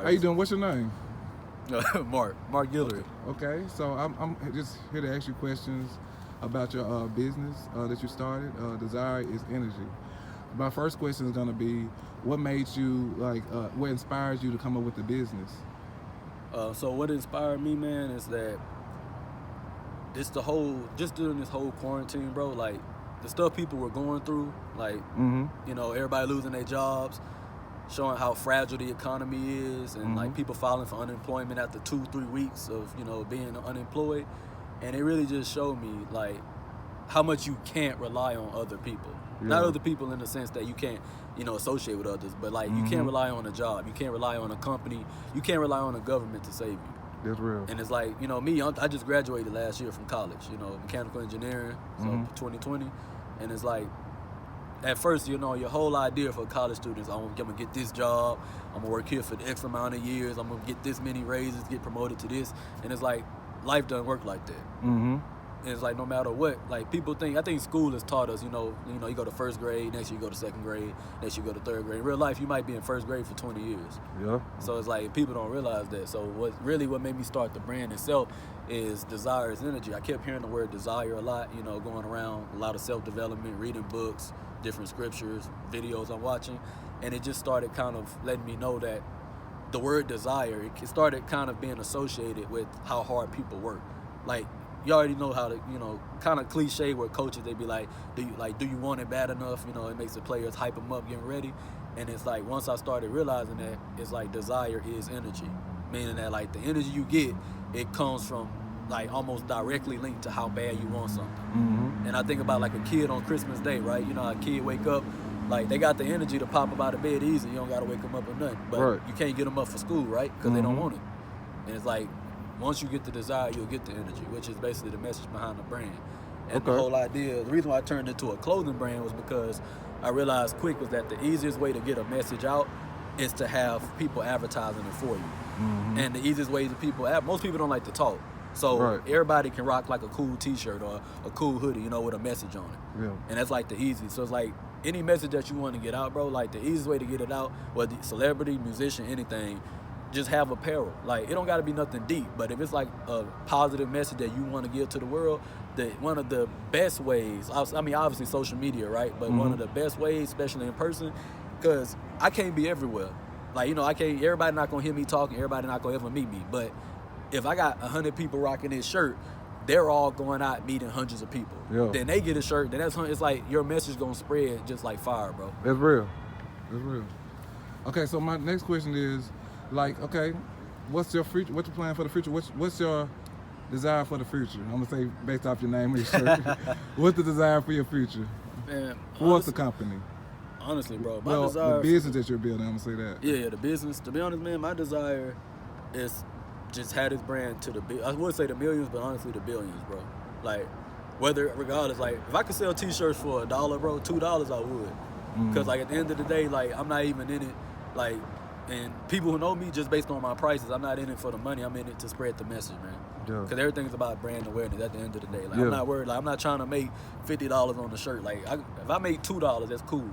How you doing? What's your name? Mark Guillory. Okay, so I'm just here to ask you questions about your business that you started. Desire is energy. My first question is gonna be, what made you what inspires you to come up with the business? So what inspired me, man, is that just during this whole quarantine, bro, like the stuff people were going through, like everybody losing their jobs, showing how fragile the economy is, and like people filing for unemployment after 2-3 weeks of being unemployed, and it really just showed me like how much you can't rely on other people. Not other people in the sense that you can't associate with others, but like you can't rely on a job, you can't rely on a company, you can't rely on a government to save you. That's real. And it's like, me, I just graduated last year from college, mechanical engineering, so 2020, and it's like, at first, your whole idea for college students, I'm gonna get this job, I'm gonna work here for the X amount of years, I'm gonna get this many raises, get promoted to this, and it's like, life doesn't work like that. And it's like, no matter what, like people think, I think school has taught us, you go to first grade, next year you go to second grade, next year you go to third grade. In real life, you might be in first grade for 20 years. Yeah. So it's like, people don't realize that. So what made me start the brand itself is desire is energy. I kept hearing the word desire a lot, going around, a lot of self-development, reading books, different scriptures, videos I'm watching, and it just started kind of letting me know that the word desire, it started kind of being associated with how hard people work. Like, you already know how to, kind of cliche where coaches, they be like, do you want it bad enough? It makes the players hype them up, getting ready. And it's like, once I started realizing that, it's like desire is energy. Meaning that like the energy you get, it comes from like almost directly linked to how bad you want something. And I think about like a kid on Christmas Day, right? A kid wake up, like they got the energy to pop up out of bed easy. You don't got to wake them up or nothing. But you can't get them up for school, right? Because they don't want it. And it's like, once you get the desire, you'll get the energy, which is basically the message behind the brand. And the whole idea, the reason why I turned into a clothing brand was because I realized quick was that the easiest way to get a message out is to have people advertising it for you. And the easiest way to most people don't like to talk. So everybody can rock like a cool t-shirt or a cool hoodie, with a message on it. And that's like the easy. So it's like any message that you want to get out, bro, like the easiest way to get it out, whether celebrity, musician, anything, just have apparel. Like, it don't got to be nothing deep, but if it's like a positive message that you want to give to the world, one of the best ways, I mean, obviously social media, right? But one of the best ways, especially in person, because I can't be everywhere. Like, everybody not going to hear me talking, everybody not going to ever meet me. But if I got 100 people rocking this shirt, they're all going out meeting hundreds of people. Then they get a shirt, then it's like your message going to spread just like fire, bro. That's real. That's real. Okay, so my next question is, like, okay, what's your future? What's your plan for the future? What's your desire for the future? I'm gonna say based off your name and your shirt. What's the desire for your future? Man, what's the company? Honestly, bro, the business that you're building. I'm gonna say that. Yeah, the business. To be honest, man, my desire is just have this brand to I would say the millions, but honestly the billions, bro. Like, regardless, like if I could sell T-shirts for $1, bro, $2, I would. Because like at the end of the day, like I'm not even in it, like. And people who know me, just based on my prices, I'm not in it for the money. I'm in it to spread the message, man. Because everything's about brand awareness at the end of the day. Like, I'm not worried. Like, I'm not trying to make $50 on the shirt. Like, if I make $2, that's cool.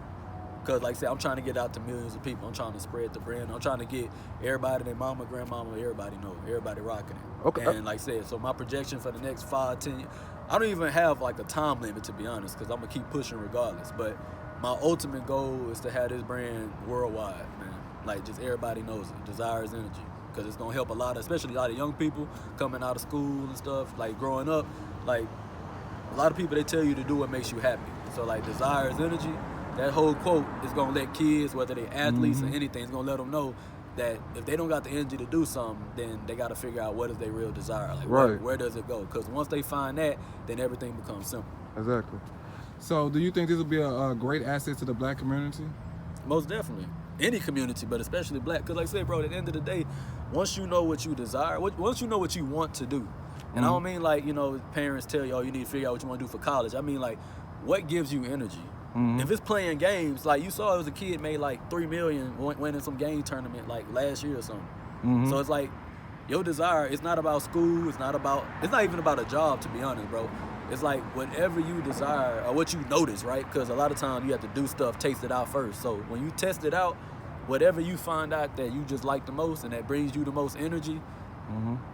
Because, like I said, I'm trying to get out to millions of people. I'm trying to spread the brand. I'm trying to get everybody, their mama, grandmama, everybody know. Everybody rocking it. Okay. And like I said, so my projection for the next 5, 10 years, I don't even have, like, a time limit, to be honest, because I'm going to keep pushing regardless. But my ultimate goal is to have this brand worldwide, man. Like, just everybody knows it. Desire is energy. Because it's going to help especially a lot of young people coming out of school and stuff, like growing up. Like, a lot of people, they tell you to do what makes you happy. So, like, desire is energy. That whole quote is going to let kids, whether they're athletes or anything, it's going to let them know that if they don't got the energy to do something, then they got to figure out what is their real desire. Like, where does it go? Because once they find that, then everything becomes simple. Exactly. So, do you think this will be a great asset to the black community? Most definitely. Any community, but especially black. Because like I said, bro, at the end of the day, once you know what you desire, once you know what you want to do, and I don't mean like, parents tell you, oh, you need to figure out what you want to do for college. I mean, like, what gives you energy? If it's playing games, like you saw, it was a kid made like $3 million winning some game tournament like last year or something. So it's like, your desire, it's not about school, it's not even about a job, to be honest, bro. It's like whatever you desire or what you notice, right? Because a lot of times you have to do stuff, taste it out first. So when you test it out, whatever you find out that you just like the most and that brings you the most energy,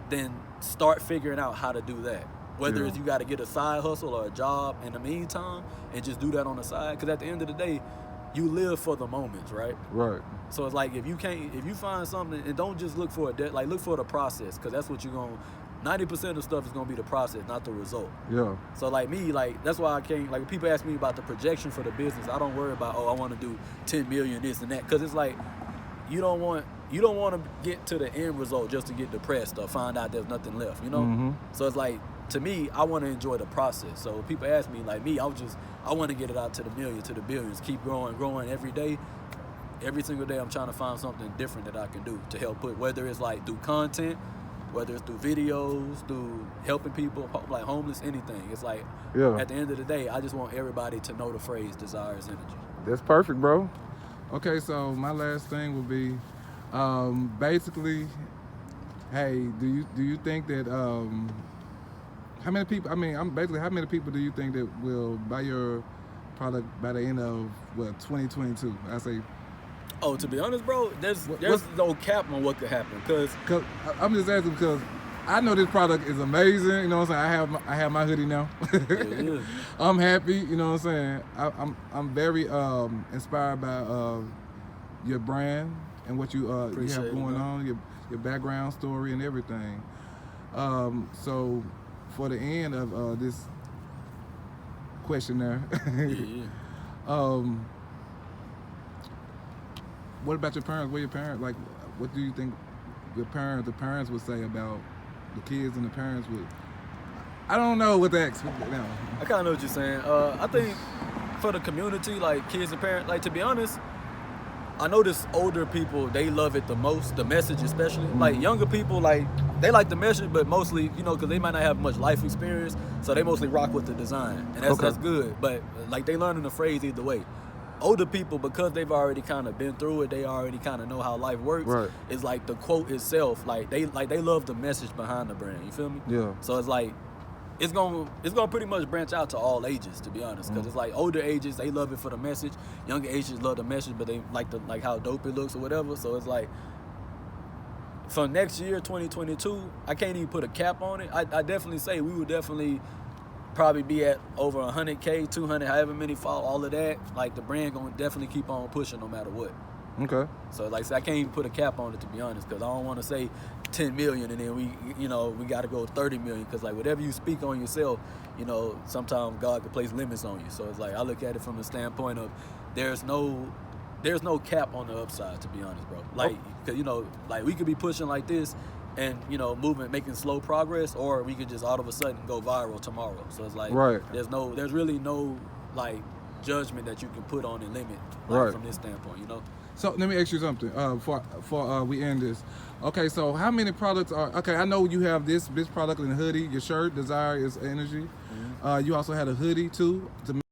then start figuring out how to do that. Whether Yeah. it's you got to get a side hustle or a job in the meantime and just do that on the side. Because at the end of the day, you live for the moments, right? Right. So it's like if you find something, and don't just look for look for the process, because that's what you're going to, 90% of stuff is going to be the process, not the result. Yeah. So like me, like that's why I can't, like when people ask me about the projection for the business, I don't worry about, oh, I want to do 10 million, this and that. Because it's like, you don't want to get to the end result just to get depressed or find out there's nothing left, you know? So it's like, to me, I want to enjoy the process. So people ask me, like me, I want to get it out to the million, to the billions, keep growing every day. Every single day, I'm trying to find something different that I can do to help put, whether it's like through content, whether it's through videos, through helping people, like homeless, anything. It's like, at the end of the day, I just want everybody to know the phrase desire is energy. That's perfect, bro. Okay, so my last thing would be, basically, hey, do you think that, how many people, how many people do you think that will buy your product by the end of, 2022? I say. Oh, to be honest, bro, there's no cap on what could happen. Cause I'm just asking because I know this product is amazing. You know what I'm saying? I have my hoodie now. Yeah. I'm happy. You know what I'm saying? I'm very inspired by your brand and what you have going on, your background story and everything. So for the end of this questionnaire, what about your parents? What your parents like? What do you think the parents would say about the kids and the parents would? I don't know what to expect now. I kind of know what you're saying. I think for the community, like kids and parents, like to be honest, I notice older people, they love it the most, the message especially. Like younger people, like they like the message, but mostly, you know, because they might not have much life experience, so they mostly rock with the design, and that's good. But like they learning the phrase either way. Older people, because they've already kind of been through it, they already kind of know how life works. Right. It's like the quote itself, like they love the message behind the brand. You feel me? Yeah. So it's like it's gonna pretty much branch out to all ages, to be honest, because it's like older ages, they love it for the message. Younger ages love the message, but they like how dope it looks or whatever. So it's like for next year, 2022, I can't even put a cap on it. I definitely say we would definitely probably be at over 100K, 200, however many follow, all of that. Like the brand gonna definitely keep on pushing no matter what. Okay. So like I can't even put a cap on it, to be honest, because I don't want to say 10 million and then we got to go 30 million, because like whatever you speak on yourself, you know, sometimes God can place limits on you. So it's like I look at it from the standpoint of there's no cap on the upside, to be honest, bro. Like, cause you know, like we could be pushing like this and, you know, making slow progress, or we could just all of a sudden go viral tomorrow. So it's like, there's really no like judgment that you can put on and limit from this standpoint, you know. So let me ask you something before we end this. Okay, so how many products are? Okay, I know you have this product and hoodie, your shirt, Desire is Energy. You also had a hoodie too.